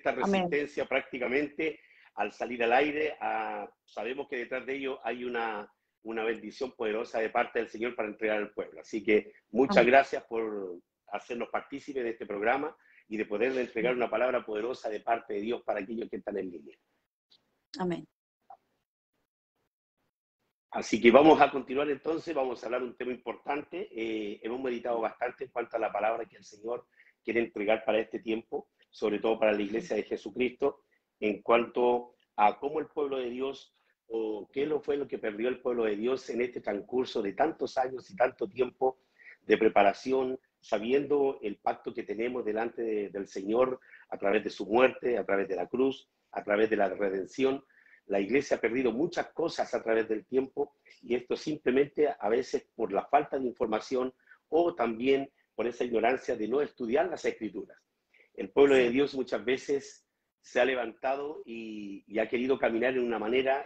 esta Amén. resistencia prácticamente al salir al aire. Sabemos que detrás de ello hay una bendición poderosa de parte del Señor para entregar al pueblo. Así que muchas Amén. gracias por hacernos partícipes de este programa y de poder entregar una palabra poderosa de parte de Dios para aquellos que están en línea. Amén. Así que vamos a continuar entonces, vamos a hablar de un tema importante. Hemos meditado bastante en cuanto a la palabra que el Señor quiere entregar para este tiempo, sobre todo para la Iglesia de Jesucristo, en cuanto a cómo el pueblo de Dios, o qué fue lo que perdió el pueblo de Dios en este transcurso de tantos años y tanto tiempo de preparación, sabiendo el pacto que tenemos delante del Señor a través de su muerte, a través de la cruz, a través de la redención. La Iglesia ha perdido muchas cosas a través del tiempo, y esto simplemente a veces por la falta de información o también por esa ignorancia de no estudiar las Escrituras. El pueblo de Dios muchas veces se ha levantado y ha querido caminar en una manera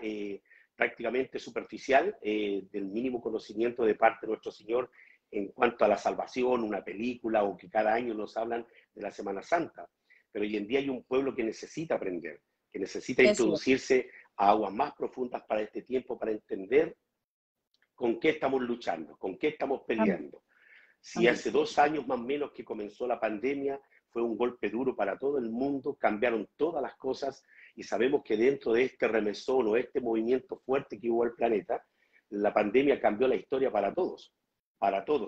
prácticamente superficial, del mínimo conocimiento de parte de nuestro Señor en cuanto a la salvación, una película, o que cada año nos hablan de la Semana Santa. Pero hoy en día hay un pueblo que necesita aprender, que necesita introducirse a aguas más profundas para este tiempo, para entender con qué estamos luchando, con qué estamos peleando. Si hace 2 años más o menos que comenzó la pandemia, fue un golpe duro para todo el mundo, cambiaron todas las cosas, y sabemos que dentro de este remesón o este movimiento fuerte que hubo en el planeta, la pandemia cambió la historia para todos,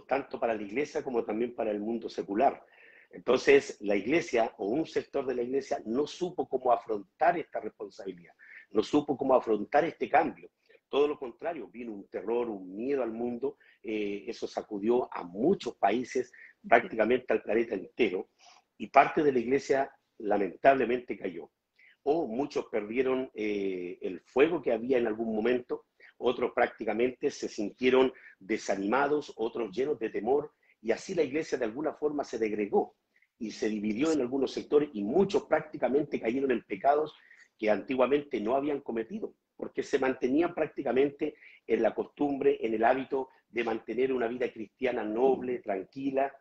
tanto para la iglesia como también para el mundo secular. Entonces, la iglesia o un sector de la iglesia no supo cómo afrontar esta responsabilidad, no supo cómo afrontar este cambio. Todo lo contrario, vino un terror, un miedo al mundo, eso sacudió a muchos países, prácticamente al planeta entero, y parte de la iglesia lamentablemente cayó. O muchos perdieron el fuego que había en algún momento, otros prácticamente se sintieron desanimados, otros llenos de temor, y así la iglesia de alguna forma se degregó y se dividió en algunos sectores, y muchos prácticamente cayeron en pecados que antiguamente no habían cometido, porque se mantenían prácticamente en la costumbre, en el hábito de mantener una vida cristiana noble, tranquila,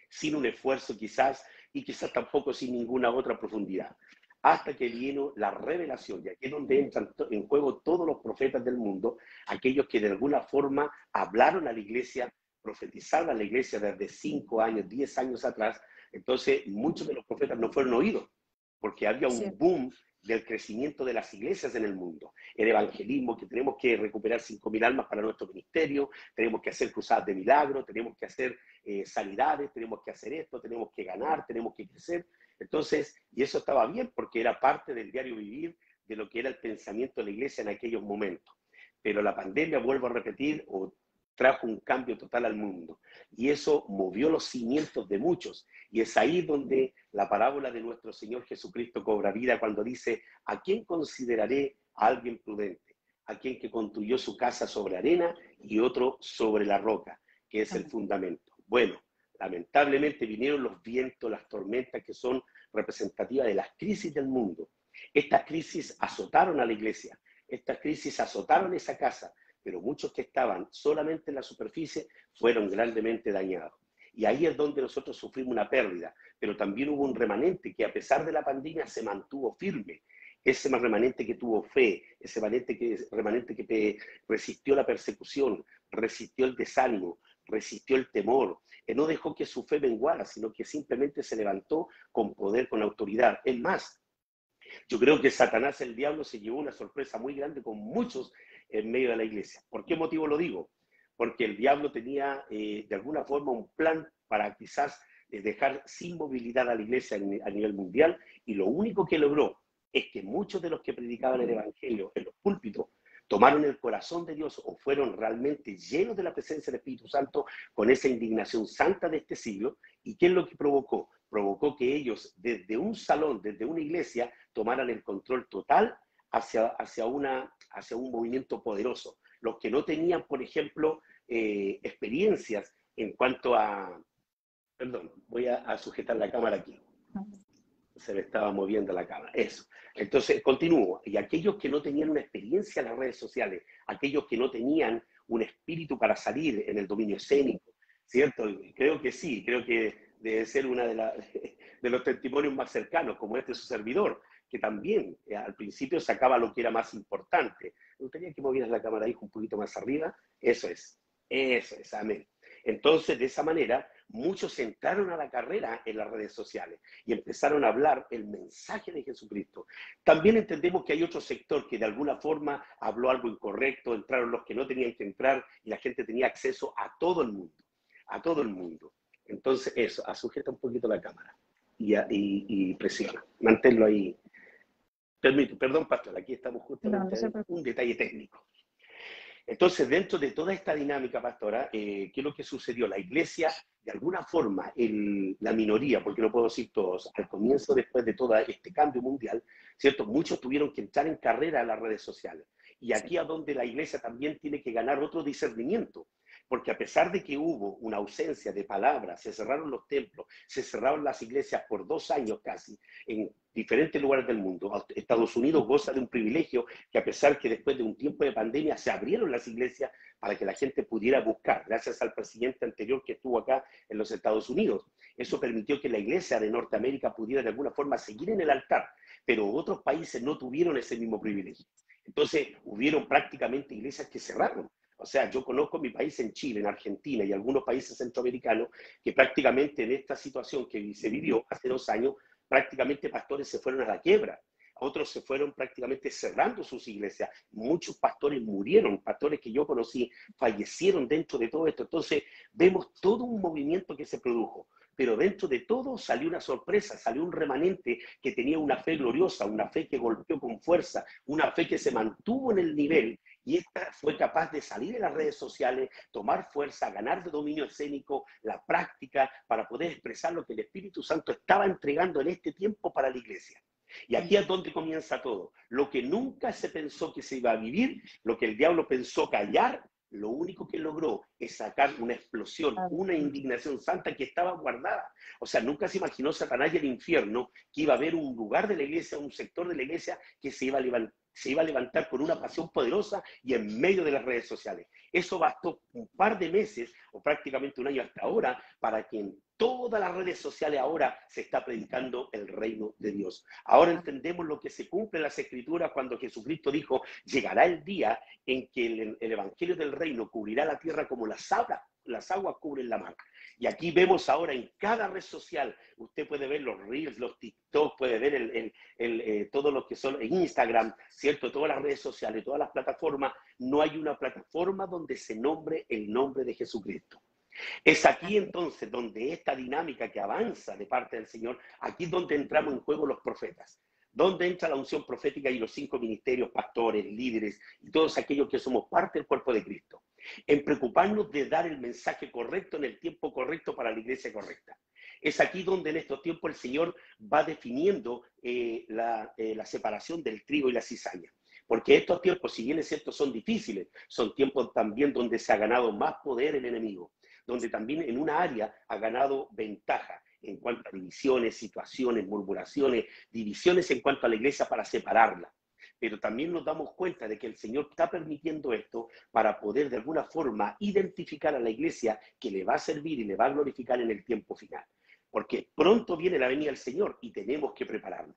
sin un esfuerzo quizás, y quizás tampoco sin ninguna otra profundidad. Hasta que vino la revelación, y aquí es donde entran en juego todos los profetas del mundo, aquellos que de alguna forma hablaron a la iglesia, profetizaron a la iglesia desde 5 años, 10 años atrás. Entonces muchos de los profetas no fueron oídos, porque había un boom del crecimiento de las iglesias en el mundo, el evangelismo, que tenemos que recuperar 5.000 almas para nuestro ministerio, tenemos que hacer cruzadas de milagro, tenemos que hacer sanidades, tenemos que hacer esto, tenemos que ganar, tenemos que crecer. Entonces, y eso estaba bien porque era parte del diario vivir de lo que era el pensamiento de la iglesia en aquellos momentos. Pero la pandemia, vuelvo a repetir, trajo un cambio total al mundo, y eso movió los cimientos de muchos, y es ahí donde la parábola de nuestro Señor Jesucristo cobra vida cuando dice: ¿a quién consideraré a alguien prudente? A quien que construyó su casa sobre arena y otro sobre la roca, que es el fundamento. Bueno, lamentablemente vinieron los vientos, las tormentas, que son representativas de las crisis del mundo. Estas crisis azotaron a la iglesia, estas crisis azotaron esa casa, pero muchos que estaban solamente en la superficie fueron grandemente dañados. Y ahí es donde nosotros sufrimos una pérdida, pero también hubo un remanente que a pesar de la pandemia se mantuvo firme, ese remanente que tuvo fe, ese remanente que resistió la persecución, resistió el desánimo, resistió el temor, no dejó que su fe menguara, sino que simplemente se levantó con poder, con autoridad. Es más, yo creo que Satanás, el diablo, se llevó una sorpresa muy grande con muchos en medio de la iglesia. ¿Por qué motivo lo digo? Porque el diablo tenía de alguna forma un plan para quizás dejar sin movilidad a la iglesia a nivel mundial, y lo único que logró es que muchos de los que predicaban el evangelio en los púlpitos tomaron el corazón de Dios, o fueron realmente llenos de la presencia del Espíritu Santo con esa indignación santa de este siglo. ¿Y qué es lo que provocó? Provocó que ellos desde un salón, desde una iglesia, tomaran el control total hacia un movimiento poderoso. Los que no tenían, por ejemplo, experiencias en cuanto a... Perdón, voy a sujetar la cámara aquí. Se me estaba moviendo la cámara. Eso. Entonces, continúo. Y aquellos que no tenían una experiencia en las redes sociales, aquellos que no tenían un espíritu para salir en el dominio escénico, ¿cierto? Creo que sí, creo que debe ser una de los testimonios más cercanos, como este su servidor, que también al principio sacaba lo que era más importante. Me gustaría que movieras la cámara ahí un poquito más arriba. Eso es, amén. Entonces, de esa manera, muchos entraron a la carrera en las redes sociales y empezaron a hablar el mensaje de Jesucristo. También entendemos que hay otro sector que de alguna forma habló algo incorrecto, entraron los que no tenían que entrar y la gente tenía acceso a todo el mundo, a todo el mundo. Entonces, eso, sujeta un poquito la cámara y presiona, manténlo ahí. Perdón, pastor, aquí estamos justamente en un detalle técnico. Entonces, dentro de toda esta dinámica, pastora, ¿qué es lo que sucedió? La iglesia, de alguna forma, la minoría, porque no puedo decir todos, al comienzo, después de todo este cambio mundial, ¿cierto? Muchos tuvieron que entrar en carrera a las redes sociales. Y aquí es donde la iglesia también tiene que ganar otro discernimiento, porque a pesar de que hubo una ausencia de palabras, se cerraron los templos, se cerraron las iglesias por 2 años casi, en diferentes lugares del mundo. Estados Unidos goza de un privilegio que a pesar que después de un tiempo de pandemia se abrieron las iglesias para que la gente pudiera buscar, gracias al presidente anterior que estuvo acá en los Estados Unidos. Eso permitió que la iglesia de Norteamérica pudiera de alguna forma seguir en el altar, pero otros países no tuvieron ese mismo privilegio. Entonces, hubieron prácticamente iglesias que cerraron. O sea, yo conozco mi país en Chile, en Argentina y algunos países centroamericanos que prácticamente en esta situación que se vivió hace 2 años, prácticamente pastores se fueron a la quiebra. Otros se fueron prácticamente cerrando sus iglesias. Muchos pastores murieron, pastores que yo conocí fallecieron dentro de todo esto. Entonces, vemos todo un movimiento que se produjo. Pero dentro de todo salió una sorpresa, salió un remanente que tenía una fe gloriosa, una fe que golpeó con fuerza, una fe que se mantuvo en el nivel y esta fue capaz de salir en las redes sociales, tomar fuerza, ganar de dominio escénico, la práctica para poder expresar lo que el Espíritu Santo estaba entregando en este tiempo para la iglesia. Y aquí es donde comienza todo. Lo que nunca se pensó que se iba a vivir, lo que el diablo pensó callar, lo único que logró es sacar una explosión, una indignación santa que estaba guardada. O sea, nunca se imaginó Satanás y el infierno que iba a haber un lugar de la iglesia, un sector de la iglesia que se iba a levantar con una pasión poderosa y en medio de las redes sociales. Eso bastó un par de meses o prácticamente un año hasta ahora para que en todas las redes sociales ahora se está predicando el reino de Dios. Ahora entendemos lo que se cumple en las Escrituras cuando Jesucristo dijo, llegará el día en que el evangelio del reino cubrirá la tierra como las aguas cubren la mar. Y aquí vemos ahora en cada red social, usted puede ver los Reels, los TikTok, puede ver todo lo que son en Instagram, ¿cierto? Todas las redes sociales, todas las plataformas, no hay una plataforma donde se nombre el nombre de Jesucristo. Es aquí entonces donde esta dinámica que avanza de parte del Señor, aquí es donde entramos en juego los profetas, donde entra la unción profética y los 5 ministerios, pastores, líderes y todos aquellos que somos parte del cuerpo de Cristo, en preocuparnos de dar el mensaje correcto en el tiempo correcto para la iglesia correcta. Es aquí donde en estos tiempos el Señor va definiendo la separación del trigo y la cizaña. Porque estos tiempos, si bien es cierto, son difíciles, son tiempos también donde se ha ganado más poder el enemigo, donde también en una área ha ganado ventaja en cuanto a divisiones, situaciones, murmuraciones, divisiones en cuanto a la iglesia para separarla. Pero también nos damos cuenta de que el Señor está permitiendo esto para poder de alguna forma identificar a la iglesia que le va a servir y le va a glorificar en el tiempo final. Porque pronto viene la venida del Señor y tenemos que prepararnos.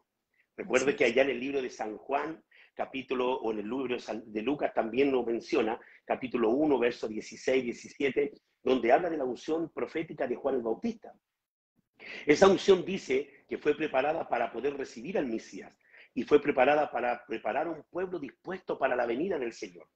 Recuerde que allá en el libro de San Juan, capítulo, o en el libro de Lucas también nos menciona, capítulo 1, versos 16, 17, donde habla de la unción profética de Juan el Bautista. Esa unción dice que fue preparada para poder recibir al Mesías y fue preparada para preparar un pueblo dispuesto para la venida del Señor.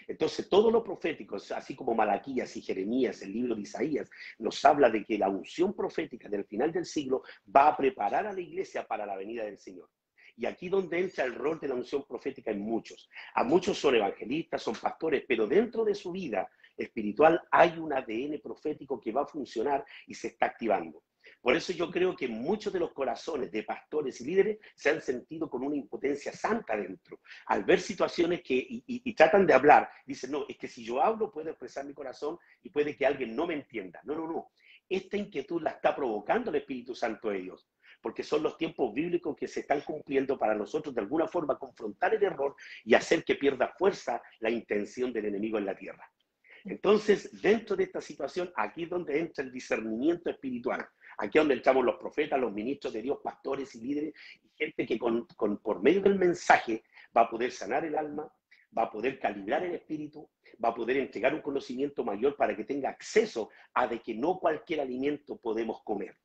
Entonces, todos los proféticos, así como Malaquías y Jeremías, el libro de Isaías, nos habla de que la unción profética del final del siglo va a preparar a la iglesia para la venida del Señor. Y aquí donde entra el rol de la unción profética en muchos. A muchos son evangelistas, son pastores, pero dentro de su vida espiritual hay un ADN profético que va a funcionar y se está activando. Por eso yo creo que muchos de los corazones de pastores y líderes se han sentido con una impotencia santa dentro. Al ver situaciones que, y tratan de hablar, dicen, no, es que si yo hablo puedo expresar mi corazón y puede que alguien no me entienda. No, no, no. Esta inquietud la está provocando el Espíritu Santo de Dios, porque son los tiempos bíblicos que se están cumpliendo para nosotros de alguna forma confrontar el error y hacer que pierda fuerza la intención del enemigo en la tierra. Entonces, dentro de esta situación, aquí es donde entra el discernimiento espiritual. Aquí es donde entramos los profetas, los ministros de Dios, pastores y líderes, y gente que por medio del mensaje va a poder sanar el alma, va a poder calibrar el espíritu, va a poder entregar un conocimiento mayor para que tenga acceso a de que no cualquier alimento podemos comer.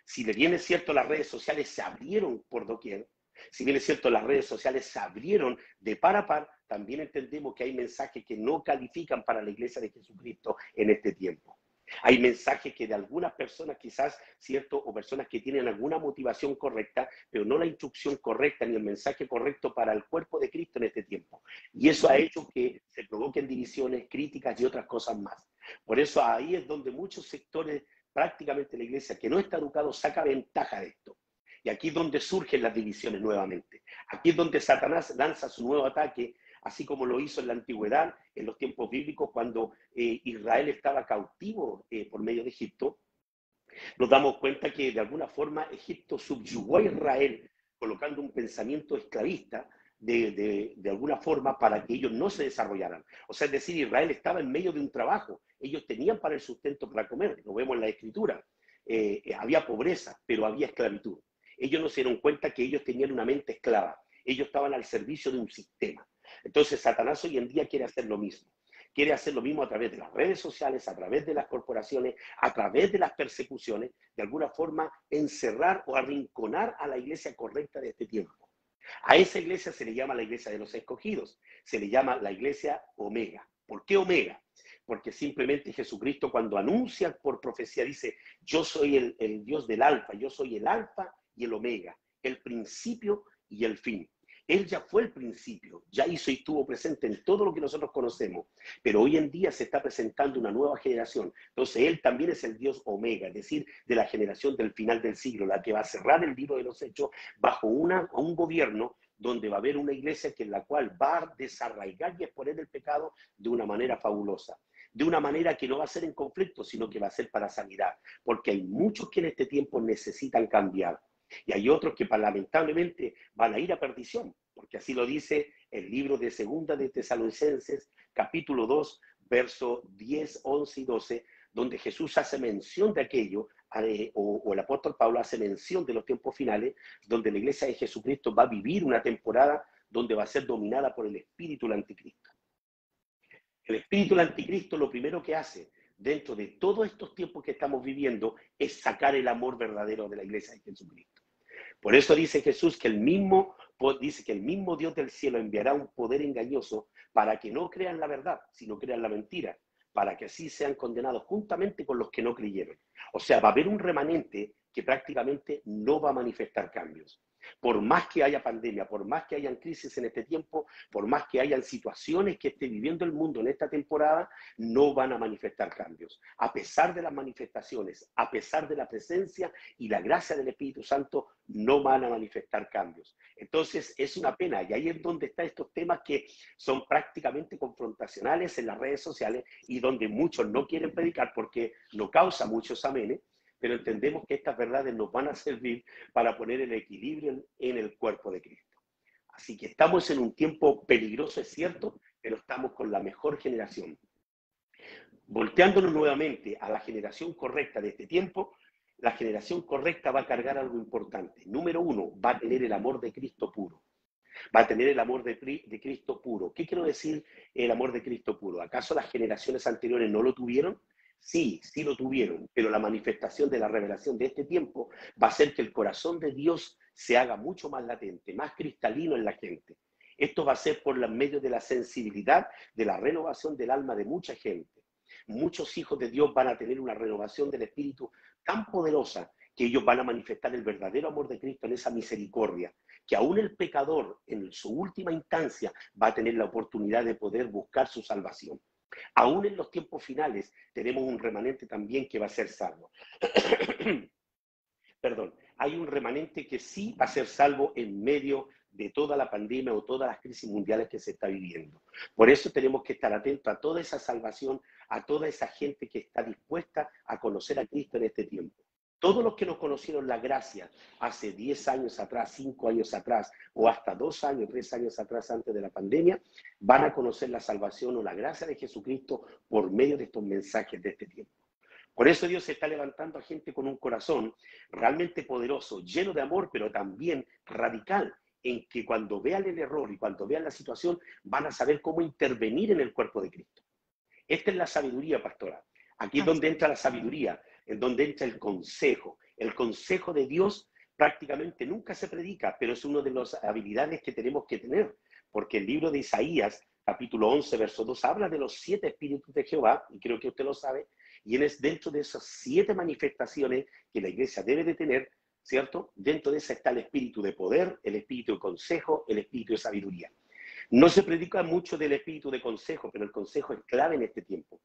Si bien es cierto, las redes sociales se abrieron por doquier, si bien es cierto, las redes sociales se abrieron de par a par, también entendemos que hay mensajes que no califican para la iglesia de Jesucristo en este tiempo. Hay mensajes que de algunas personas quizás, ¿cierto? O personas que tienen alguna motivación correcta, pero no la instrucción correcta ni el mensaje correcto para el cuerpo de Cristo en este tiempo. Y eso ha hecho que se provoquen divisiones, críticas y otras cosas más. Por eso ahí es donde muchos sectores, prácticamente la iglesia que no está educado, saca ventaja de esto. Y aquí es donde surgen las divisiones nuevamente. Aquí es donde Satanás lanza su nuevo ataque, así como lo hizo en la antigüedad, en los tiempos bíblicos, cuando Israel estaba cautivo por medio de Egipto. Nos damos cuenta que de alguna forma Egipto subyugó a Israel, colocando un pensamiento esclavista de alguna forma para que ellos no se desarrollaran. O sea, es decir, Israel estaba en medio de un trabajo. Ellos tenían para el sustento para comer, lo vemos en la Escritura. Había pobreza, pero había esclavitud. Ellos no se dieron cuenta que ellos tenían una mente esclava. Ellos estaban al servicio de un sistema. Entonces, Satanás hoy en día quiere hacer lo mismo. Quiere hacer lo mismo a través de las redes sociales, a través de las corporaciones, a través de las persecuciones, de alguna forma encerrar o arrinconar a la iglesia correcta de este tiempo. A esa iglesia se le llama la iglesia de los escogidos, se le llama la iglesia Omega. ¿Por qué Omega? Porque simplemente Jesucristo cuando anuncia por profecía dice, yo soy el Dios del Alfa, yo soy el Alfa y el Omega, el principio y el fin. Él ya fue el principio, ya hizo y estuvo presente en todo lo que nosotros conocemos, pero hoy en día se está presentando una nueva generación. Entonces Él también es el Dios Omega, es decir, de la generación del final del siglo, la que va a cerrar el libro de los hechos bajo un gobierno donde va a haber una iglesia en la cual va a desarraigar y exponer el pecado de una manera fabulosa. De una manera que no va a ser en conflicto, sino que va a ser para sanidad, porque hay muchos que en este tiempo necesitan cambiar. Y hay otros que lamentablemente van a ir a perdición, porque así lo dice el libro de Segunda de Tesalonicenses, capítulo 2, versos 10, 11 y 12, donde Jesús hace mención de aquello, o el apóstol Pablo hace mención de los tiempos finales, donde la iglesia de Jesucristo va a vivir una temporada donde va a ser dominada por el espíritu del anticristo. El espíritu del anticristo lo primero que hace dentro de todos estos tiempos que estamos viviendo es sacar el amor verdadero de la iglesia de Jesucristo. Por eso dice Jesús que el mismo Dios del cielo enviará un poder engañoso para que no crean la verdad, sino crean la mentira, para que así sean condenados juntamente con los que no creyeron. O sea, va a haber un remanente que prácticamente no va a manifestar cambios. Por más que haya pandemia, por más que hayan crisis en este tiempo, por más que hayan situaciones que esté viviendo el mundo en esta temporada, no van a manifestar cambios. A pesar de las manifestaciones, a pesar de la presencia y la gracia del Espíritu Santo, no van a manifestar cambios. Entonces, es una pena. Y ahí es donde están estos temas que son prácticamente confrontacionales en las redes sociales y donde muchos no quieren predicar porque no causa muchos amenes. Pero entendemos que estas verdades nos van a servir para poner el equilibrio en el cuerpo de Cristo. Así que estamos en un tiempo peligroso, es cierto, pero estamos con la mejor generación. Volteándonos nuevamente a la generación correcta de este tiempo, la generación correcta va a cargar algo importante. Número uno, va a tener el amor de Cristo puro. Va a tener el amor de Cristo puro. ¿Qué quiero decir el amor de Cristo puro? ¿Acaso las generaciones anteriores no lo tuvieron? Sí, sí lo tuvieron, pero la manifestación de la revelación de este tiempo va a hacer que el corazón de Dios se haga mucho más latente, más cristalino en la gente. Esto va a ser por medio de la sensibilidad, de la renovación del alma de mucha gente. Muchos hijos de Dios van a tener una renovación del espíritu tan poderosa que ellos van a manifestar el verdadero amor de Cristo en esa misericordia, que aún el pecador en su última instancia va a tener la oportunidad de poder buscar su salvación. Aún en los tiempos finales tenemos un remanente también que va a ser salvo. Perdón, hay un remanente que sí va a ser salvo en medio de toda la pandemia o todas las crisis mundiales que se está viviendo. Por eso tenemos que estar atentos a toda esa salvación, a toda esa gente que está dispuesta a conocer a Cristo en este tiempo. Todos los que nos conocieron la gracia hace 10 años atrás, 5 años atrás, o hasta 2 años, 3 años atrás antes de la pandemia, van a conocer la salvación o la gracia de Jesucristo por medio de estos mensajes de este tiempo. Por eso Dios está levantando a gente con un corazón realmente poderoso, lleno de amor, pero también radical, en que cuando vean el error y cuando vean la situación, van a saber cómo intervenir en el cuerpo de Cristo. Esta es la sabiduría pastoral. Aquí es donde entra la sabiduría, en donde entra el consejo. El consejo de Dios prácticamente nunca se predica, pero es una de las habilidades que tenemos que tener, porque el libro de Isaías, capítulo 11, verso 2, habla de los 7 espíritus de Jehová, y creo que usted lo sabe, y es dentro de esas 7 manifestaciones que la iglesia debe de tener, ¿cierto? Dentro de esa está el espíritu de poder, el espíritu de consejo, el espíritu de sabiduría. No se predica mucho del espíritu de consejo, pero el consejo es clave en este tiempo.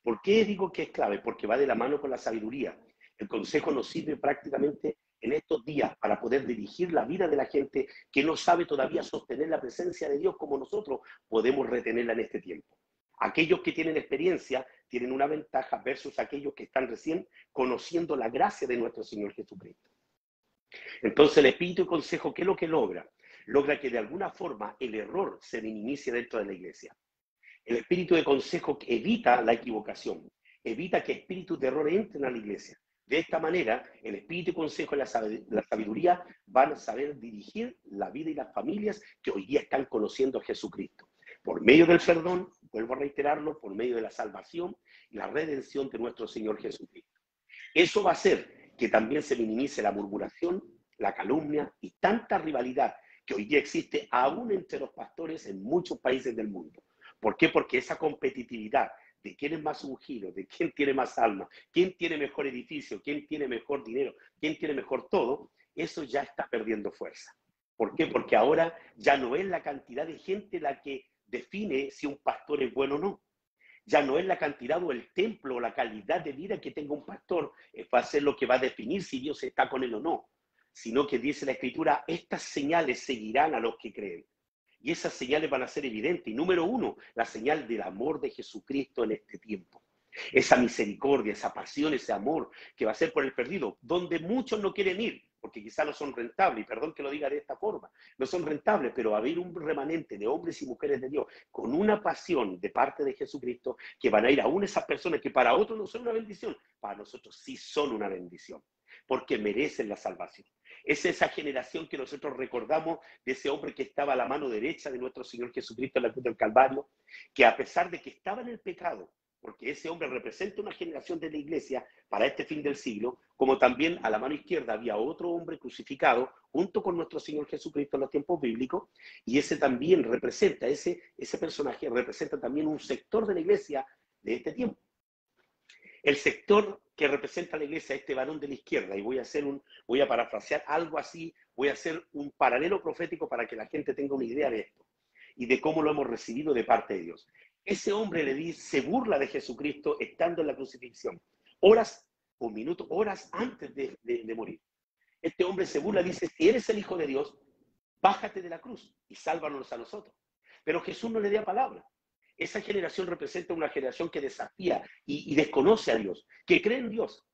¿Por qué digo que es clave? Porque va de la mano con la sabiduría. El consejo nos sirve prácticamente en estos días para poder dirigir la vida de la gente que no sabe todavía sostener la presencia de Dios como nosotros podemos retenerla en este tiempo. Aquellos que tienen experiencia tienen una ventaja versus aquellos que están recién conociendo la gracia de nuestro Señor Jesucristo. Entonces el espíritu de consejo, ¿qué es lo que logra? Logra que de alguna forma el error se minimice dentro de la iglesia. El espíritu de consejo evita la equivocación, evita que espíritus de error entren a la iglesia. De esta manera, el espíritu de consejo y la sabiduría van a saber dirigir la vida y las familias que hoy día están conociendo a Jesucristo. Por medio del perdón, vuelvo a reiterarlo, por medio de la salvación y la redención de nuestro Señor Jesucristo. Eso va a hacer que también se minimice la murmuración, la calumnia y tanta rivalidad que hoy día existe aún entre los pastores en muchos países del mundo. ¿Por qué? Porque esa competitividad de quién es más ungido, de quién tiene más alma, quién tiene mejor edificio, quién tiene mejor dinero, quién tiene mejor todo, eso ya está perdiendo fuerza. ¿Por qué? Porque ahora ya no es la cantidad de gente la que define si un pastor es bueno o no. Ya no es la cantidad o el templo o la calidad de vida que tenga un pastor, va a ser lo que va a definir si Dios está con él o no, sino que dice la Escritura, estas señales seguirán a los que creen. Y esas señales van a ser evidentes. Y número 1, la señal del amor de Jesucristo en este tiempo. Esa misericordia, esa pasión, ese amor que va a ser por el perdido, donde muchos no quieren ir, porque quizás no son rentables, y perdón que lo diga de esta forma, no son rentables, pero va a haber un remanente de hombres y mujeres de Dios con una pasión de parte de Jesucristo que van a ir aún esas personas que para otros no son una bendición, para nosotros sí son una bendición, porque merecen la salvación. Es esa generación que nosotros recordamos de ese hombre que estaba a la mano derecha de nuestro Señor Jesucristo en la cruz del Calvario, que a pesar de que estaba en el pecado, porque ese hombre representa una generación de la iglesia para este fin del siglo, como también a la mano izquierda había otro hombre crucificado junto con nuestro Señor Jesucristo en los tiempos bíblicos, y ese también representa, ese personaje representa también un sector de la iglesia de este tiempo. El sector que representa a la iglesia, este varón de la izquierda, y voy a parafrasear algo así, voy a hacer un paralelo profético para que la gente tenga una idea de esto y de cómo lo hemos recibido de parte de Dios. Ese hombre se burla de Jesucristo estando en la crucifixión, horas o minutos, horas antes de morir. Este hombre se burla, dice, si eres el Hijo de Dios, bájate de la cruz y sálvanos a nosotros. Pero Jesús no le dio palabra. Esa generación representa una generación que desafía y desconoce a Dios, que cree en Dios,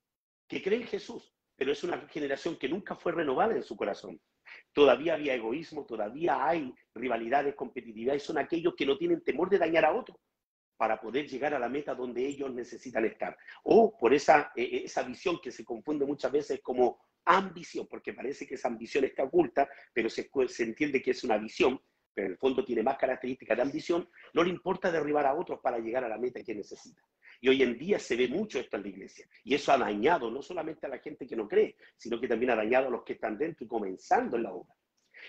que cree en Jesús, pero es una generación que nunca fue renovada en su corazón. Todavía había egoísmo, todavía hay rivalidades, competitividad, y son aquellos que no tienen temor de dañar a otro para poder llegar a la meta donde ellos necesitan estar. O por esa visión que se confunde muchas veces como ambición, porque parece que esa ambición está oculta, pero se entiende que es una visión, pero en el fondo tiene más características de ambición, no le importa derribar a otros para llegar a la meta que necesita. Y hoy en día se ve mucho esto en la iglesia. Y eso ha dañado no solamente a la gente que no cree, sino que también ha dañado a los que están dentro y comenzando en la obra.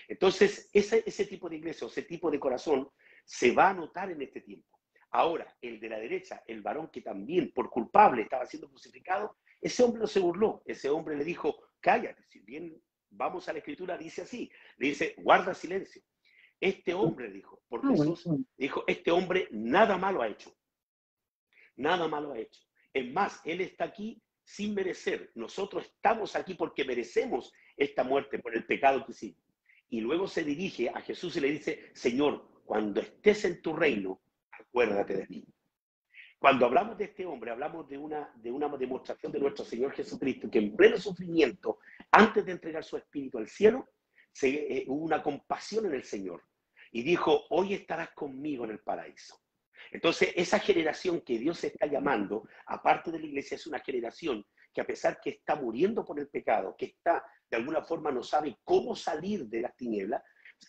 Entonces, ese tipo de iglesia, ese tipo de corazón, se va a notar en este tiempo. Ahora, el de la derecha, el varón que también por culpable estaba siendo crucificado, ese hombre no se burló. Ese hombre le dijo, cállate. Si bien vamos a la Escritura, dice así, le dice, guarda silencio. Este hombre, dijo, por Jesús, dijo, este hombre nada malo ha hecho. Nada malo ha hecho. Es más, él está aquí sin merecer. Nosotros estamos aquí porque merecemos esta muerte por el pecado que hicimos. Y luego se dirige a Jesús y le dice, Señor, cuando estés en tu reino, acuérdate de mí. Cuando hablamos de este hombre, hablamos de una demostración de nuestro Señor Jesucristo, que en pleno sufrimiento, antes de entregar su espíritu al cielo, hubo una compasión en el Señor. Y dijo, hoy estarás conmigo en el paraíso. Entonces, esa generación que Dios está llamando, aparte de la iglesia, es una generación que a pesar que está muriendo por el pecado, que está, de alguna forma, no sabe cómo salir de las tinieblas,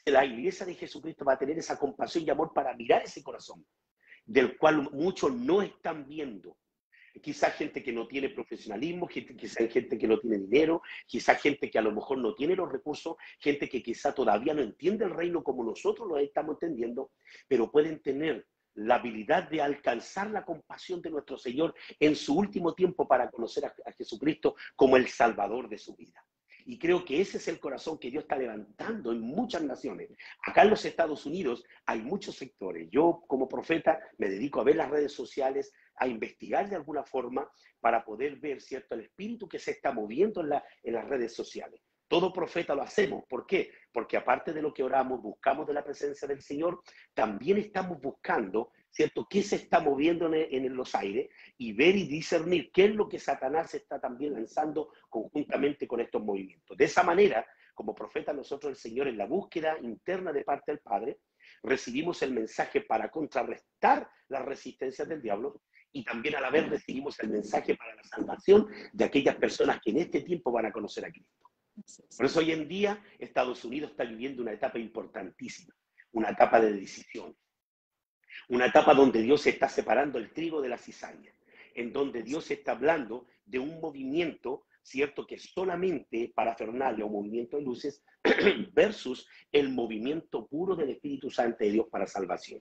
la iglesia de Jesucristo va a tener esa compasión y amor para mirar ese corazón, del cual muchos no están viendo. Quizás gente que no tiene profesionalismo, quizás gente que no tiene dinero, quizás gente que a lo mejor no tiene los recursos, gente que quizás todavía no entiende el reino como nosotros lo estamos entendiendo, pero pueden tener la habilidad de alcanzar la compasión de nuestro Señor en su último tiempo para conocer a Jesucristo como el Salvador de su vida. Y creo que ese es el corazón que Dios está levantando en muchas naciones. Acá en los Estados Unidos hay muchos sectores. Yo como profeta me dedico a ver las redes sociales, a investigar de alguna forma para poder ver, ¿cierto?, el espíritu que se está moviendo en las redes sociales. Todo profeta lo hacemos. ¿Por qué? Porque aparte de lo que oramos, buscamos de la presencia del Señor, también estamos buscando, ¿cierto?, qué se está moviendo en los aires y ver y discernir qué es lo que Satanás está también lanzando conjuntamente con estos movimientos. De esa manera, como profeta, nosotros, el Señor, en la búsqueda interna de parte del Padre, recibimos el mensaje para contrarrestar las resistencias del diablo y también a la vez recibimos el mensaje para la salvación de aquellas personas que en este tiempo van a conocer a Cristo. Por eso hoy en día Estados Unidos está viviendo una etapa importantísima, una etapa de decisión, una etapa donde Dios está separando el trigo de la cizaña, en donde Dios está hablando de un movimiento, ¿cierto?, que solamente parafernalia o movimiento de luces versus el movimiento puro del Espíritu Santo de Dios para salvación.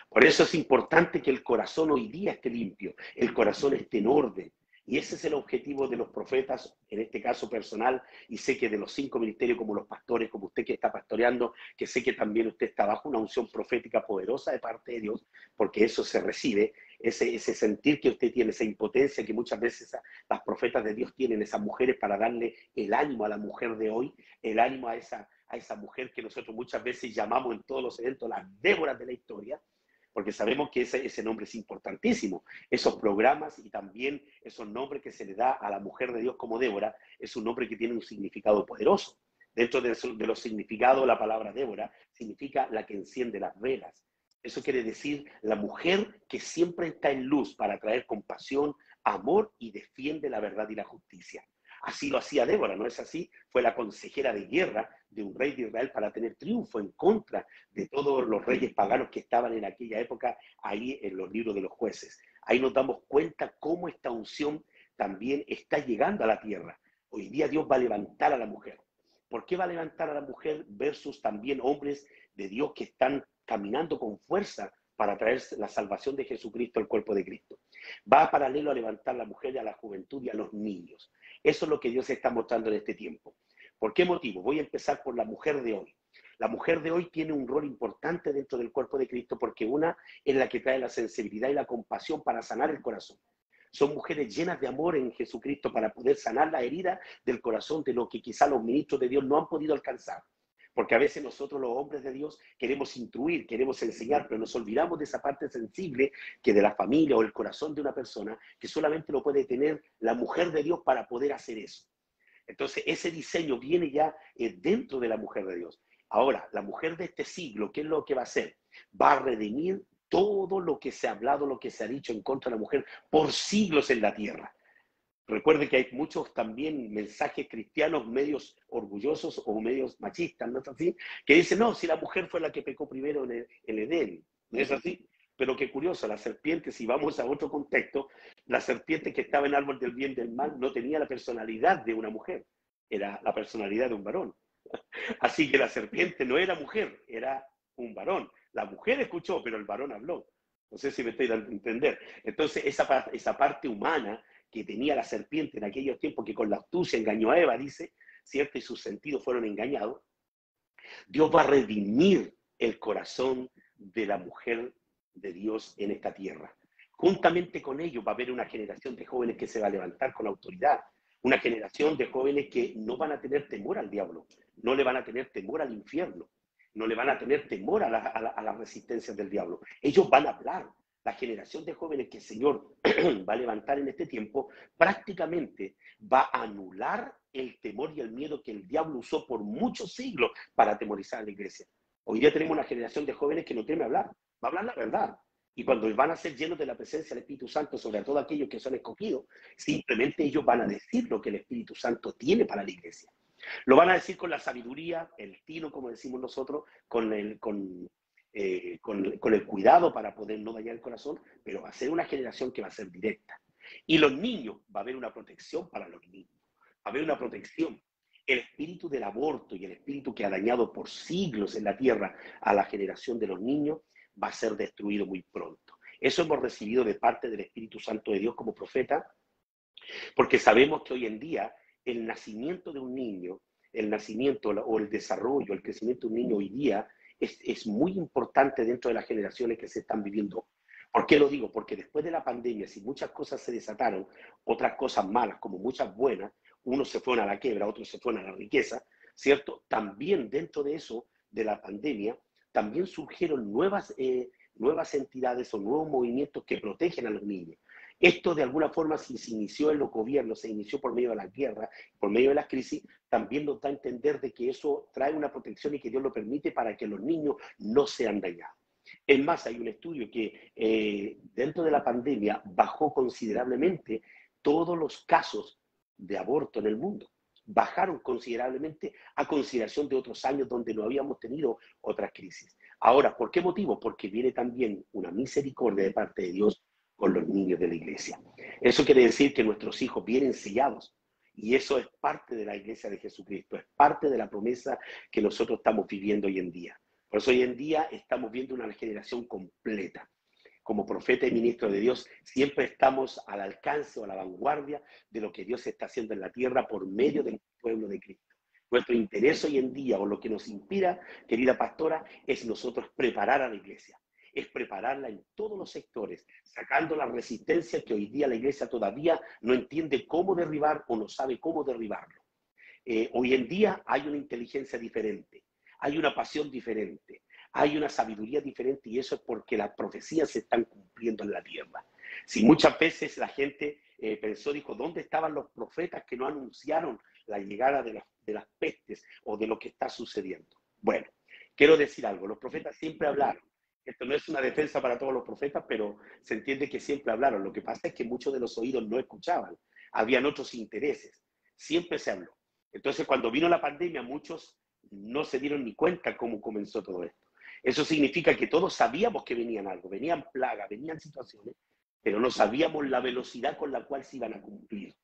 Por eso es importante que el corazón hoy día esté limpio, el corazón esté en orden. Y ese es el objetivo de los profetas, en este caso personal, y sé que de los 5 ministerios, como los pastores, como usted que está pastoreando, que sé que también usted está bajo una unción profética poderosa de parte de Dios, porque eso se recibe, ese sentir que usted tiene, esa impotencia que muchas veces las profetas de Dios tienen, esas mujeres, para darle el ánimo a la mujer de hoy, el ánimo a esa mujer que nosotros muchas veces llamamos en todos los eventos las Déboras de la historia, porque sabemos que ese nombre es importantísimo. Esos programas y también esos nombres que se le da a la mujer de Dios como Débora, es un nombre que tiene un significado poderoso. Dentro de los significados, la palabra Débora significa la que enciende las velas. Eso quiere decir la mujer que siempre está en luz para traer compasión, amor y defiende la verdad y la justicia. Así lo hacía Débora, ¿no es así? Fue la consejera de guerra de un rey de Israel para tener triunfo en contra de todos los reyes paganos que estaban en aquella época ahí en los libros de los jueces. Ahí nos damos cuenta cómo esta unción también está llegando a la tierra. Hoy día Dios va a levantar a la mujer. ¿Por qué va a levantar a la mujer versus también hombres de Dios que están caminando con fuerza para traer la salvación de Jesucristo al cuerpo de Cristo? Va paralelo a levantar a la mujer y a la juventud y a los niños. Eso es lo que Dios está mostrando en este tiempo. ¿Por qué motivo? Voy a empezar por la mujer de hoy. La mujer de hoy tiene un rol importante dentro del cuerpo de Cristo porque una es la que trae la sensibilidad y la compasión para sanar el corazón. Son mujeres llenas de amor en Jesucristo para poder sanar la herida del corazón de lo que quizá los ministros de Dios no han podido alcanzar. Porque a veces nosotros los hombres de Dios queremos instruir, queremos enseñar, pero nos olvidamos de esa parte sensible que de la familia o el corazón de una persona que solamente lo puede tener la mujer de Dios para poder hacer eso. Entonces ese diseño viene ya dentro de la mujer de Dios. Ahora, la mujer de este siglo, ¿qué es lo que va a hacer? Va a redimir todo lo que se ha hablado, lo que se ha dicho en contra de la mujer por siglos en la tierra. Recuerde que hay muchos también mensajes cristianos medios orgullosos o medios machistas, ¿no es así? Que dicen, no, si la mujer fue la que pecó primero en Edén, ¿no es así? Pero qué curioso, la serpiente, si vamos a otro contexto, la serpiente que estaba en el árbol del bien y del mal no tenía la personalidad de una mujer, era la personalidad de un varón. Así que la serpiente no era mujer, era un varón. La mujer escuchó, pero el varón habló. No sé si me estoy dando a entender. Entonces, esa parte humana que tenía la serpiente en aquellos tiempos, que con la astucia engañó a Eva, dice, ¿cierto? Y sus sentidos fueron engañados. Dios va a redimir el corazón de la mujer de Dios en esta tierra. Juntamente con ello va a haber una generación de jóvenes que se va a levantar con autoridad, una generación de jóvenes que no van a tener temor al diablo, no le van a tener temor al infierno, no le van a tener temor a las resistencias del diablo. Ellos van a hablar. La generación de jóvenes que el Señor va a levantar en este tiempo prácticamente va a anular el temor y el miedo que el diablo usó por muchos siglos para atemorizar a la iglesia. Hoy día tenemos una generación de jóvenes que no teme hablar, va a hablar la verdad. Y cuando van a ser llenos de la presencia del Espíritu Santo, sobre todo aquellos que son escogidos, simplemente ellos van a decir lo que el Espíritu Santo tiene para la iglesia. Lo van a decir con la sabiduría, el tino, como decimos nosotros, con el cuidado para poder no dañar el corazón, pero va a ser una generación que va a ser directa. Y los niños, va a haber una protección para los niños, va a haber una protección. El espíritu del aborto y el espíritu que ha dañado por siglos en la tierra a la generación de los niños va a ser destruido muy pronto. Eso hemos recibido de parte del Espíritu Santo de Dios como profeta, porque sabemos que hoy en día el nacimiento de un niño, el nacimiento o el desarrollo, el crecimiento de un niño hoy día es muy importante dentro de las generaciones que se están viviendo. ¿Por qué lo digo? Porque después de la pandemia, si muchas cosas se desataron, otras cosas malas como muchas buenas, unos se fueron a la quiebra, otros se fueron a la riqueza, ¿cierto? También dentro de eso, de la pandemia, también surgieron nuevas entidades o nuevos movimientos que protegen a los niños. Esto de alguna forma, si se inició en los gobiernos, se inició por medio de la guerra, por medio de las crisis, también nos da a entender de que eso trae una protección y que Dios lo permite para que los niños no sean dañados. Es más, hay un estudio que dentro de la pandemia bajó considerablemente todos los casos de aborto en el mundo. Bajaron considerablemente a consideración de otros años donde no habíamos tenido otras crisis. Ahora, ¿por qué motivo? Porque viene también una misericordia de parte de Dios con los niños de la iglesia. Eso quiere decir que nuestros hijos vienen sellados y eso es parte de la iglesia de Jesucristo, es parte de la promesa que nosotros estamos viviendo hoy en día. Por eso hoy en día estamos viendo una generación completa. Como profeta y ministro de Dios, siempre estamos al alcance o a la vanguardia de lo que Dios está haciendo en la tierra por medio del pueblo de Cristo. Nuestro interés hoy en día, o lo que nos inspira, querida pastora, es nosotros preparar a la iglesia. Es prepararla en todos los sectores, sacando la resistencia que hoy día la iglesia todavía no entiende cómo derribar o no sabe cómo derribarlo. Hoy en día hay una inteligencia diferente, hay una pasión diferente, hay una sabiduría diferente y eso es porque las profecías se están cumpliendo en la tierra. Si muchas veces la gente pensó, dijo, ¿dónde estaban los profetas que no anunciaron la llegada de las pestes o de lo que está sucediendo? Bueno, quiero decir algo, los profetas siempre hablaron. Esto no es una defensa para todos los profetas, pero se entiende que siempre hablaron. Lo que pasa es que muchos de los oídos no escuchaban, habían otros intereses, siempre se habló. Entonces, cuando vino la pandemia, muchos no se dieron ni cuenta cómo comenzó todo esto. Eso significa que todos sabíamos que venían algo, venían plagas, venían situaciones, pero no sabíamos la velocidad con la cual se iban a cumplir.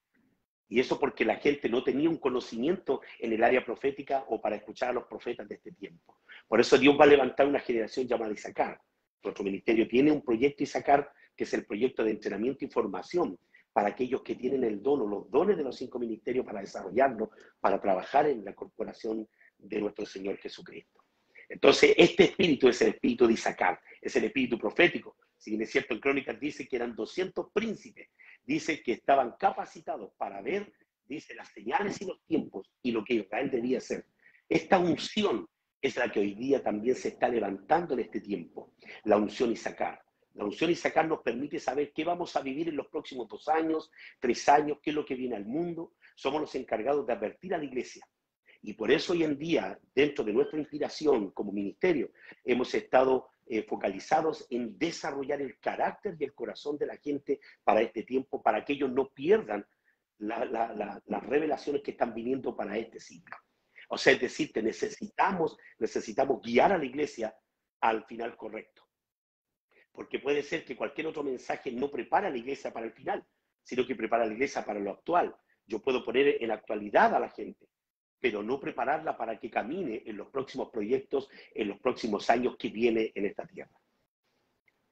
Y eso porque la gente no tenía un conocimiento en el área profética o para escuchar a los profetas de este tiempo. Por eso Dios va a levantar una generación llamada Isacar. Nuestro ministerio tiene un proyecto Isacar, que es el proyecto de entrenamiento y formación para aquellos que tienen el don o los dones de los 5 ministerios para desarrollarlo, para trabajar en la corporación de nuestro Señor Jesucristo. Entonces, este espíritu es el espíritu de Isacar, es el espíritu profético. Si bien es cierto, en Crónicas dice que eran 200 príncipes, dice que estaban capacitados para ver, dice, las señales y los tiempos y lo que Israel debía hacer. Esta unción es la que hoy día también se está levantando en este tiempo, la unción Isacar. La unción Isacar nos permite saber qué vamos a vivir en los próximos 2 años, 3 años, qué es lo que viene al mundo. Somos los encargados de advertir a la iglesia. Y por eso hoy en día, dentro de nuestra inspiración como ministerio, hemos estado focalizados en desarrollar el carácter y el corazón de la gente para este tiempo, para que ellos no pierdan las revelaciones que están viniendo para este siglo. O sea, es decir, que necesitamos guiar a la iglesia al final correcto. Porque puede ser que cualquier otro mensaje no prepara a la iglesia para el final, sino que prepara a la iglesia para lo actual. Yo puedo poner en actualidad a la gente, pero no prepararla para que camine en los próximos proyectos, en los próximos años que viene en esta tierra.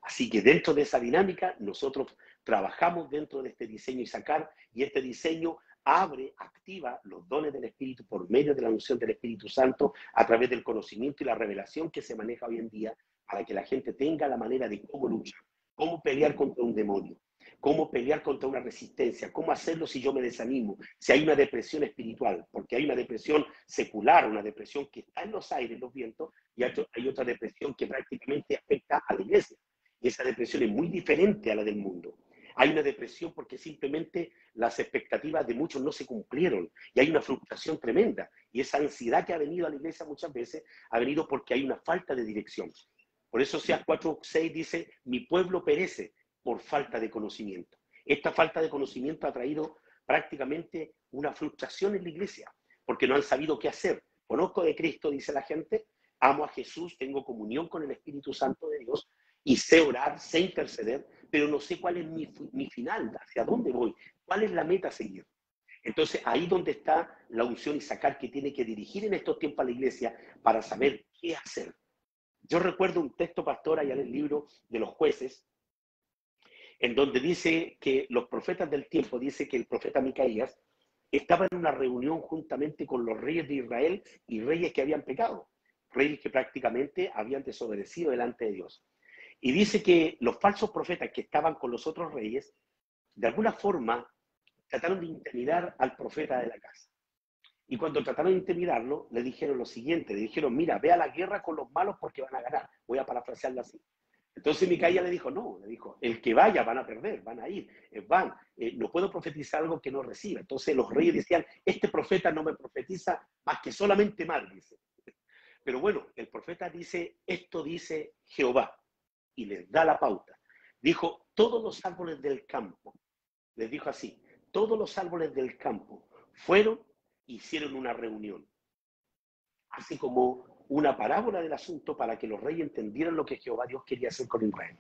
Así que dentro de esa dinámica, nosotros trabajamos dentro de este diseño Isacar, y este diseño activa los dones del Espíritu por medio de la unción del Espíritu Santo a través del conocimiento y la revelación que se maneja hoy en día para que la gente tenga la manera de cómo luchar, cómo pelear contra un demonio, cómo pelear contra una resistencia, cómo hacerlo si yo me desanimo, si hay una depresión espiritual, porque hay una depresión secular, una depresión que está en los aires, los vientos, y hay otra depresión que prácticamente afecta a la iglesia. Y esa depresión es muy diferente a la del mundo. Hay una depresión porque simplemente las expectativas de muchos no se cumplieron y hay una frustración tremenda. Y esa ansiedad que ha venido a la iglesia muchas veces ha venido porque hay una falta de dirección. Por eso Oseas 4:6 dice, mi pueblo perece por falta de conocimiento. Esta falta de conocimiento ha traído prácticamente una frustración en la iglesia, porque no han sabido qué hacer. Conozco de Cristo, dice la gente, amo a Jesús, tengo comunión con el Espíritu Santo de Dios, y sé orar, sé interceder, pero no sé cuál es mi final, hacia dónde voy, cuál es la meta a seguir. Entonces, ahí donde está la unción Isaacar que tiene que dirigir en estos tiempos a la iglesia para saber qué hacer. Yo recuerdo un texto, pastor, allá en el libro de los jueces, en donde dice que los profetas del tiempo, dice que el profeta Micaías estaba en una reunión juntamente con los reyes de Israel y reyes que habían pecado, reyes que prácticamente habían desobedecido delante de Dios. Y dice que los falsos profetas que estaban con los otros reyes, de alguna forma, trataron de intimidar al profeta de la casa. Y cuando trataron de intimidarlo, le dijeron lo siguiente, le dijeron, mira, ve a la guerra con los malos porque van a ganar. Voy a parafrasearlo así. Entonces Micaías le dijo, no, le dijo, el que vaya van a perder, van a ir, no puedo profetizar algo que no reciba. Entonces los reyes decían, este profeta no me profetiza más que solamente mal, dice. Pero bueno, el profeta dice, esto dice Jehová, y les da la pauta. Dijo, todos los árboles del campo, les dijo así, todos los árboles del campo fueron, hicieron una reunión. Así como una parábola del asunto para que los reyes entendieran lo que Jehová Dios quería hacer con Israel.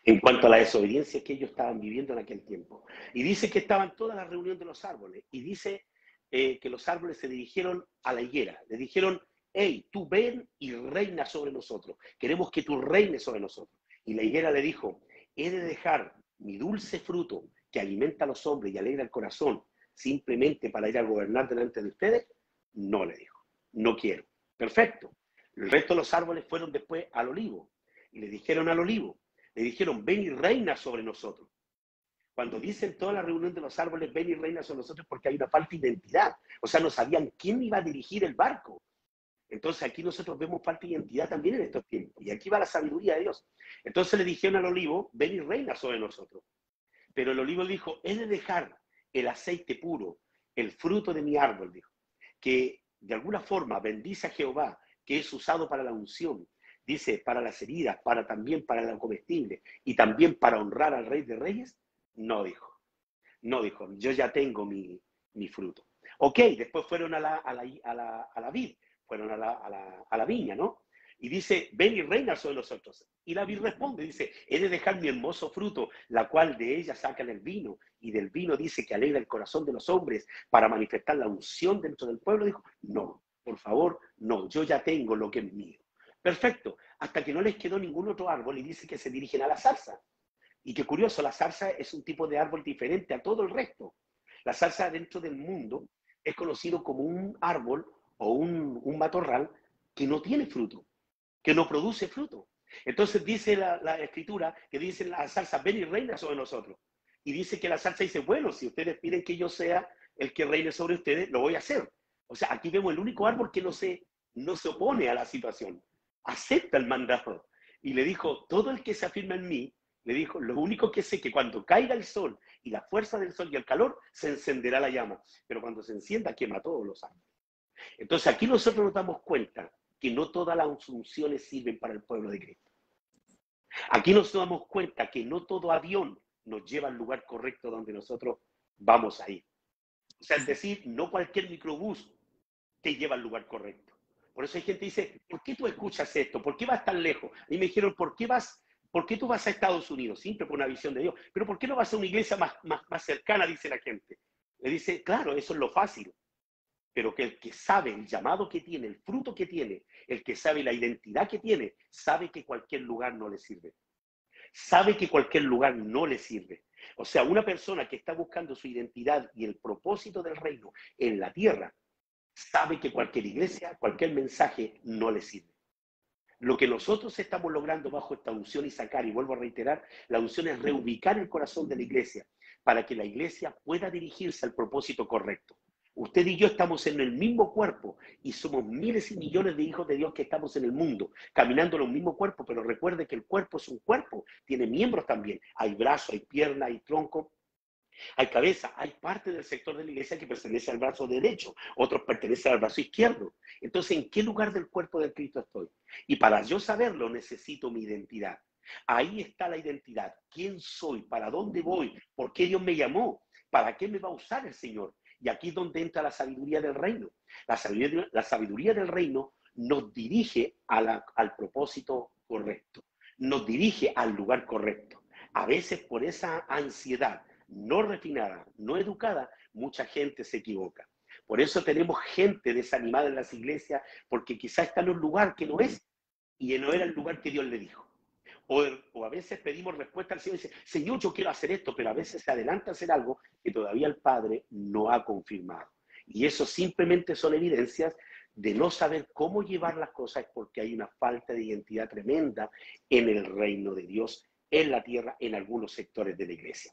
En cuanto a la desobediencia que ellos estaban viviendo en aquel tiempo. Y dice que estaban todas las reuniones de los árboles. Y dice que los árboles se dirigieron a la higuera. Le dijeron, hey, tú ven y reina sobre nosotros. Queremos que tú reines sobre nosotros. Y la higuera le dijo, he de dejar mi dulce fruto que alimenta a los hombres y alegra el corazón simplemente para ir a gobernar delante de ustedes. No, le dijo, no quiero. Perfecto. El resto de los árboles fueron después al olivo. Y le dijeron al olivo, le dijeron, ven y reina sobre nosotros. Cuando dicen toda la reunión de los árboles, ven y reina sobre nosotros, porque hay una falta de identidad. O sea, no sabían quién iba a dirigir el barco. Entonces aquí nosotros vemos falta de identidad también en estos tiempos. Y aquí va la sabiduría de Dios. Entonces le dijeron al olivo, ven y reina sobre nosotros. Pero el olivo dijo, he de dejar el aceite puro, el fruto de mi árbol, dijo, que de alguna forma bendice a Jehová, que es usado para la unción, dice, para las heridas, también para la comestible, y también para honrar al Rey de Reyes. No dijo, yo ya tengo mi fruto. Ok, después fueron a la vid, fueron a la viña, ¿no? Y dice, ven y reina sobre nosotros. Y la vid responde, dice, he de dejar mi hermoso fruto, la cual de ella sacan el vino, y del vino dice que alegra el corazón de los hombres para manifestar la unción dentro del pueblo. Dijo, no, por favor, no, yo ya tengo lo que es mío. Perfecto, hasta que no les quedó ningún otro árbol y dice que se dirigen a la zarza. Y qué curioso, la zarza es un tipo de árbol diferente a todo el resto. La zarza dentro del mundo es conocido como un árbol o un matorral que no tiene fruto, que no produce fruto. Entonces dice la escritura que dice la zarza, ven y reina sobre nosotros. Y dice que la zarza dice, bueno, si ustedes piden que yo sea el que reine sobre ustedes, lo voy a hacer. O sea, aquí vemos el único árbol que no se opone a la situación, acepta el mandato. Y le dijo, todo el que se afirma en mí, le dijo, lo único que sé que cuando caiga el sol y la fuerza del sol y el calor, se encenderá la llama. Pero cuando se encienda, quema todos los árboles. Entonces aquí nosotros nos damos cuenta que no todas las unciones sirven para el pueblo de Cristo. Aquí nos damos cuenta que no todo avión nos lleva al lugar correcto donde nosotros vamos a ir. O sea, es decir, no cualquier microbús te lleva al lugar correcto. Por eso hay gente que dice, ¿por qué tú escuchas esto? ¿Por qué vas tan lejos? Y me dijeron, ¿por qué tú vas a Estados Unidos? Siempre con una visión de Dios. Pero ¿por qué no vas a una iglesia más cercana? Dice la gente. Le dice, claro, eso es lo fácil. Pero que el que sabe el llamado que tiene, el fruto que tiene, el que sabe la identidad que tiene, sabe que cualquier lugar no le sirve. Sabe que cualquier lugar no le sirve. O sea, una persona que está buscando su identidad y el propósito del reino en la tierra, sabe que cualquier iglesia, cualquier mensaje no le sirve. Lo que nosotros estamos logrando bajo esta unción Isaacar, y vuelvo a reiterar, la unción es reubicar el corazón de la iglesia para que la iglesia pueda dirigirse al propósito correcto. Usted y yo estamos en el mismo cuerpo y somos miles y millones de hijos de Dios que estamos en el mundo, caminando en el mismo cuerpo, pero recuerde que el cuerpo es un cuerpo, tiene miembros también, hay brazos, hay piernas, hay tronco. Hay cabeza, hay parte del sector de la iglesia que pertenece al brazo derecho, otros pertenecen al brazo izquierdo. Entonces, ¿en qué lugar del cuerpo de Cristo estoy? Y para yo saberlo, necesito mi identidad. Ahí está la identidad. ¿Quién soy? ¿Para dónde voy? ¿Por qué Dios me llamó? ¿Para qué me va a usar el Señor? Y aquí es donde entra la sabiduría del reino. La sabiduría del reino nos dirige al propósito correcto, nos dirige al lugar correcto. A veces por esa ansiedad no refinada, no educada, mucha gente se equivoca. Por eso tenemos gente desanimada en las iglesias, porque quizá está en un lugar que no es y no era el lugar que Dios le dijo. O a veces pedimos respuesta al Señor y dice, Señor, yo quiero hacer esto, pero a veces se adelanta a hacer algo que todavía el Padre no ha confirmado. Y eso simplemente son evidencias de no saber cómo llevar las cosas porque hay una falta de identidad tremenda en el reino de Dios, en la tierra, en algunos sectores de la iglesia.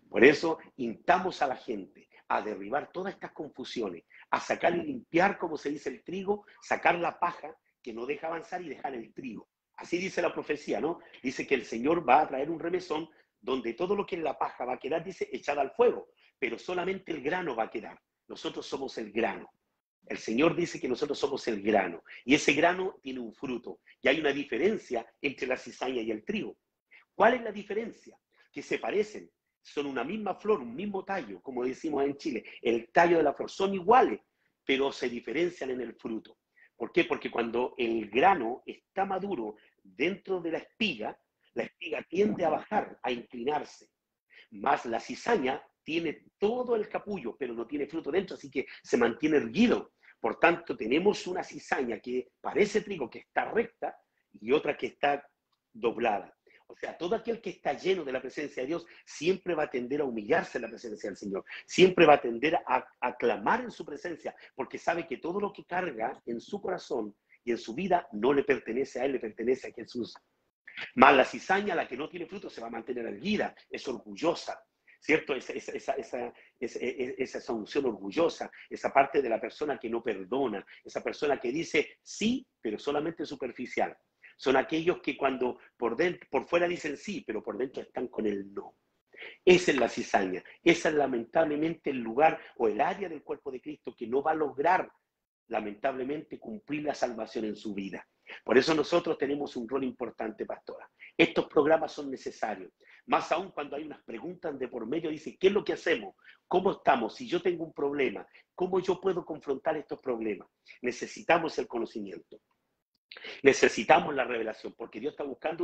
Por eso instamos a la gente a derribar todas estas confusiones, a sacar y limpiar, como se dice, el trigo, sacar la paja que no deja avanzar y dejar el trigo. Así dice la profecía, ¿no? Dice que el Señor va a traer un remesón donde todo lo que es la paja va a quedar, dice, echada al fuego, pero solamente el grano va a quedar. Nosotros somos el grano. El Señor dice que nosotros somos el grano y ese grano tiene un fruto y hay una diferencia entre la cizaña y el trigo. ¿Cuál es la diferencia? Que se parecen, son una misma flor, un mismo tallo, como decimos en Chile. El tallo de la flor son iguales, pero se diferencian en el fruto. ¿Por qué? Porque cuando el grano está maduro dentro de la espiga tiende a bajar, a inclinarse. Más la cizaña tiene todo el capullo, pero no tiene fruto dentro, así que se mantiene erguido. Por tanto, tenemos una cizaña que parece trigo, que está recta, y otra que está doblada. O sea, todo aquel que está lleno de la presencia de Dios siempre va a tender a humillarse en la presencia del Señor, siempre va a tender a clamar en su presencia, porque sabe que todo lo que carga en su corazón y en su vida no le pertenece a él, le pertenece a Jesús. Más la cizaña, la que no tiene fruto, se va a mantener erguida, es orgullosa, ¿cierto? Esa unción orgullosa, esa parte de la persona que no perdona, esa persona que dice sí, pero solamente superficial. Son aquellos que cuando por fuera dicen sí, pero por dentro están con el no. Esa es la cizaña, esa es lamentablemente el lugar o el área del cuerpo de Cristo que no va a lograr lamentablemente cumplir la salvación en su vida. Por eso nosotros tenemos un rol importante, pastora. Estos programas son necesarios. Más aún cuando hay unas preguntas de por medio, dice, ¿qué es lo que hacemos? ¿Cómo estamos? Si yo tengo un problema, ¿cómo yo puedo confrontar estos problemas? Necesitamos el conocimiento. Necesitamos la revelación, porque Dios está buscando